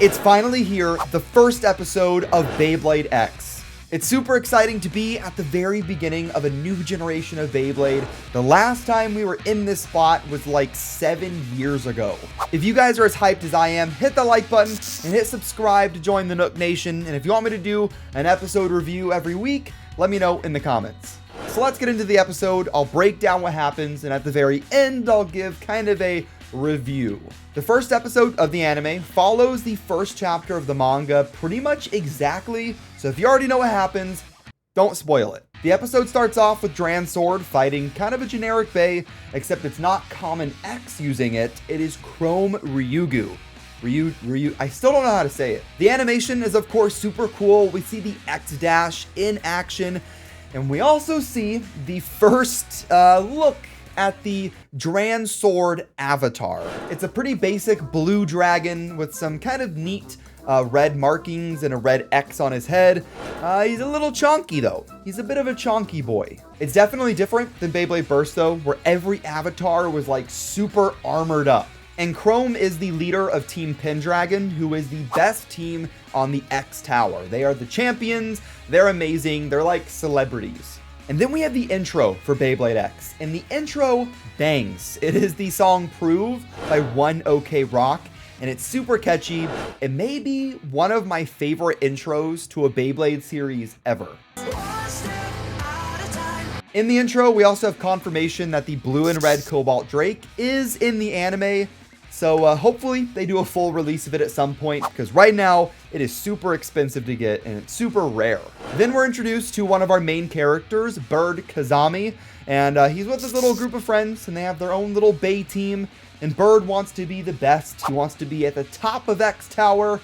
It's finally here, the first episode of Beyblade X. It's super exciting to be at the very beginning of a new generation of Beyblade. The last time we were in this spot was like 7 years ago. If you guys are as hyped as I am, hit the like button and hit subscribe to join the Nook Nation. And if you want me to do an episode review every week, let me know in the comments. So let's get into the episode. I'll break down what happens, and at the very end, I'll give kind of a review. The first episode of the anime follows the first chapter of the manga pretty much exactly, so if you already know what happens, don't spoil it. The episode starts off with Dran Sword fighting kind of a generic Bey, except it's not Kamen X using it, it is Chrome Ryugu. I still don't know how to say it. The animation is of course super cool. We see the X dash in action, and we also see the first look at the Dran Sword avatar. It's a pretty basic blue dragon with some kind of neat red markings and a red X on his head. He's a little chonky though. He's a bit of a chonky boy. It's definitely different than Beyblade Burst though, where every avatar was like super armored up. And Chrome is the leader of Team Pendragon, who is the best team on the X Tower. They are the champions, they're amazing, they're like celebrities. And then we have the intro for Beyblade X, and the intro bangs. It is the song Prove by One OK Rock, and it's super catchy. It may be one of my favorite intros to a Beyblade series ever. In the intro, we also have confirmation that the blue and red Cobalt Drake is in the anime. So hopefully they do a full release of it at some point, because right now it is super expensive to get and it's super rare. Then we're introduced to one of our main characters, Bird Kazami, and he's with his little group of friends and they have their own little Bey team, and Bird wants to be the best. He wants to be at the top of X Tower.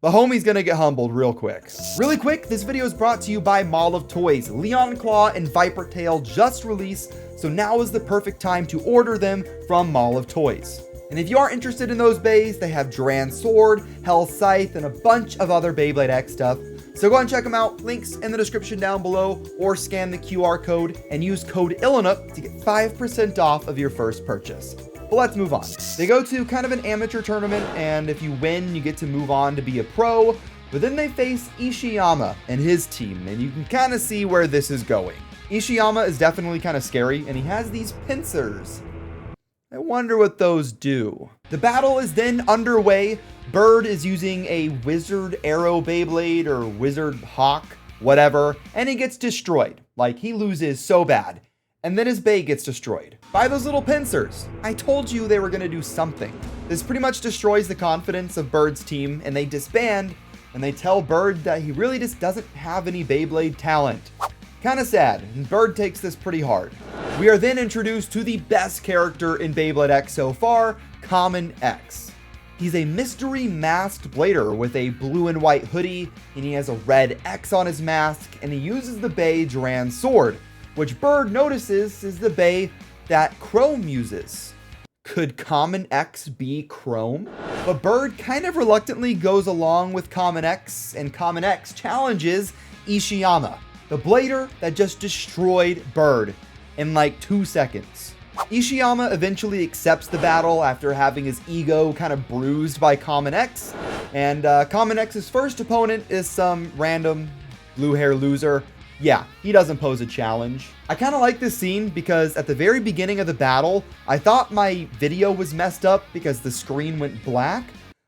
The homie's gonna get humbled real quick. Really quick, this video is brought to you by Mall of Toys. Leon Claw and Viper Tail just released, so now is the perfect time to order them from Mall of Toys. And if you are interested in those Beys, they have Dran Sword, Hell Scythe, and a bunch of other Beyblade X stuff. So go and check them out. Links in the description down below, or scan the QR code and use code ilinnuc to get 5% off of your first purchase. But let's move on. They go to kind of an amateur tournament, and if you win, you get to move on to be a pro. But then they face Ishiyama and his team, and you can kind of see where this is going. Ishiyama is definitely kind of scary, and he has these pincers. I wonder what those do. The battle is then underway. Bird is using a Wizard Arrow Beyblade or Wizard Hawk, whatever, and he gets destroyed. Like, he loses so bad. And then his Bey gets destroyed by those little pincers. I told you they were gonna do something. This pretty much destroys the confidence of Bird's team, and they disband, and they tell Bird that he really just doesn't have any Beyblade talent. Kinda sad, and Bird takes this pretty hard. We are then introduced to the best character in Beyblade X so far, Kamen X. He's a mystery masked blader with a blue and white hoodie, and he has a red X on his mask, and he uses the Bey Dran Sword, which Bird notices is the Bey that Chrome uses. Could Kamen X be Chrome? But Bird kind of reluctantly goes along with Kamen X, and Kamen X challenges Ishiyama, the blader that just destroyed Bird in like 2 seconds. Ishiyama eventually accepts the battle after having his ego kind of bruised by Kamen X, and Kamen X's first opponent is some random blue hair loser. Yeah, he doesn't pose a challenge. I kind of like this scene because at the very beginning of the battle, I thought my video was messed up because the screen went black,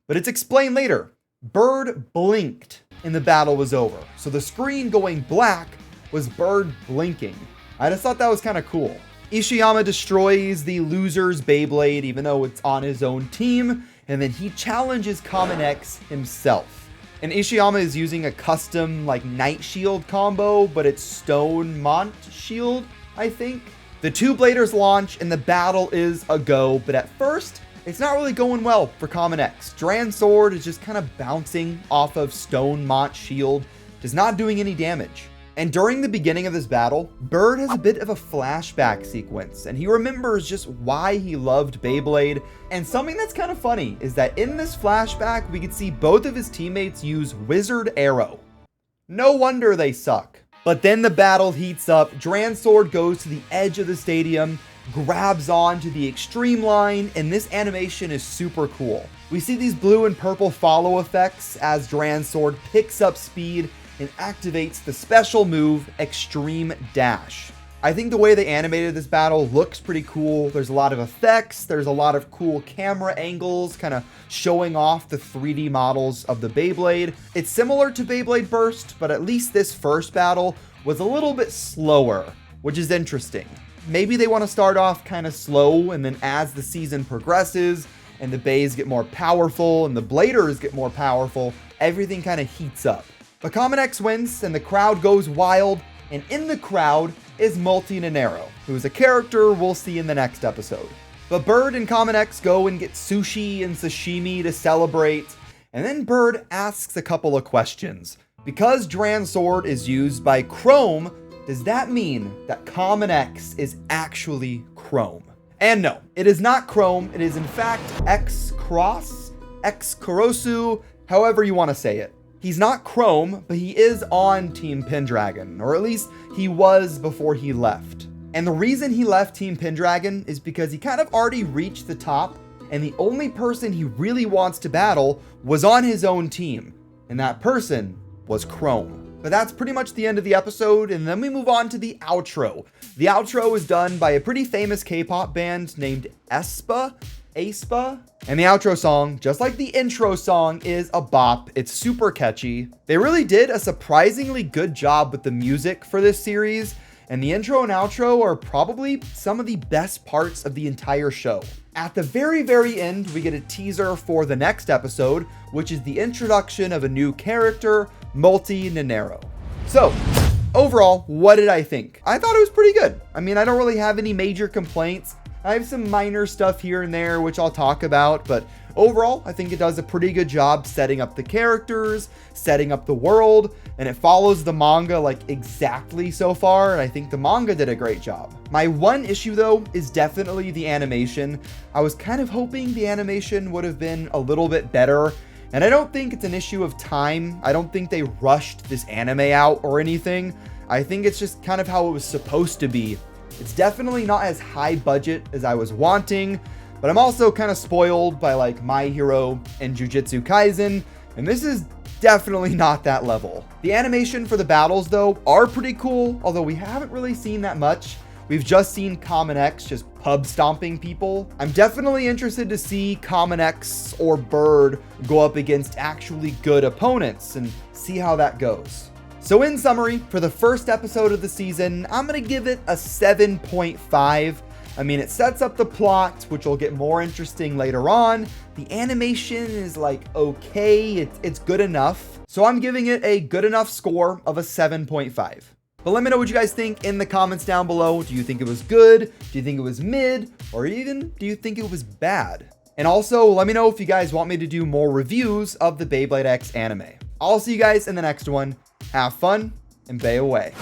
but it's explained later. Bird blinked and the battle was over. So the screen going black was Bird blinking. I just thought that was kind of cool. Ishiyama destroys the loser's Beyblade even though it's on his own team, and then he challenges Kamen X himself. And Ishiyama is using a custom like Night Shield combo, but it's Stone Mont Shield, I think. The two bladers launch and the battle is a go, but at first, it's not really going well for Kamen X. Dran Sword is just kind of bouncing off of Stone Mont Shield, just not doing any damage. And during the beginning of this battle, Bird has a bit of a flashback sequence, and he remembers just why he loved Beyblade. And something that's kind of funny is that in this flashback, we could see both of his teammates use Wizard Arrow. No wonder they suck. But then the battle heats up, Dran Sword goes to the edge of the stadium, grabs onto the extreme line, and this animation is super cool. We see these blue and purple follow effects as Duran's sword picks up speed and activates the special move Extreme Dash. I think the way they animated this battle looks pretty cool. There's a lot of effects, there's a lot of cool camera angles kind of showing off the 3D models of the Beyblade. It's similar to Beyblade Burst, but at least this first battle was a little bit slower, which is interesting. Maybe they want to start off kind of slow, and then as the season progresses and the bays get more powerful and the bladers get more powerful, everything kind of heats up. But Kamen X wins and the crowd goes wild, and in the crowd is Multi-Ninero, who is a character we'll see in the next episode. But Bird and Kamen X go and get sushi and sashimi to celebrate, and then Bird asks a couple of questions. Because Duran's sword is used by Chrome, does that mean that Kamen X is actually Chrome? And no, it is not Chrome. It is in fact X-Cross, X-Kurosu, however you want to say it. He's not Chrome, but he is on Team Pendragon, or at least he was before he left. And the reason he left Team Pendragon is because he kind of already reached the top, and the only person he really wants to battle was on his own team, and that person was Chrome. But that's pretty much the end of the episode, and then we move on to the outro. The outro is done by a pretty famous K-pop band named aespa, and the outro song, just like the intro song, is a bop. It's super catchy. They really did a surprisingly good job with the music for this series, and the intro and outro are probably some of the best parts of the entire show. At the very, very end, we get a teaser for the next episode, which is the introduction of a new character, Multi-Ninero. So, overall, what did I think? I thought it was pretty good. I mean, I don't really have any major complaints. I have some minor stuff here and there, which I'll talk about, but overall, I think it does a pretty good job setting up the characters, setting up the world, and it follows the manga like exactly so far, and I think the manga did a great job. My one issue though is definitely the animation. I was kind of hoping the animation would have been a little bit better, and I don't think it's an issue of time. I don't think they rushed this anime out or anything. I think it's just kind of how it was supposed to be. It's definitely not as high budget as I was wanting, but I'm also kind of spoiled by like My Hero and Jujutsu Kaisen, and this is definitely not that level. The animation for the battles though are pretty cool, although we haven't really seen that much. We've just seen Kamen X just pub stomping people. I'm definitely interested to see Kamen X or Bird go up against actually good opponents and see how that goes. So in summary, for the first episode of the season, I'm going to give it a 7.5. I mean, it sets up the plot, which will get more interesting later on. The animation is like okay, it's good enough. So I'm giving it a good enough score of a 7.5. But let me know what you guys think in the comments down below. Do you think it was good? Do you think it was mid? Or even do you think it was bad? And also let me know if you guys want me to do more reviews of the BEYBLADE X anime. I'll see you guys in the next one. Have fun and bay away.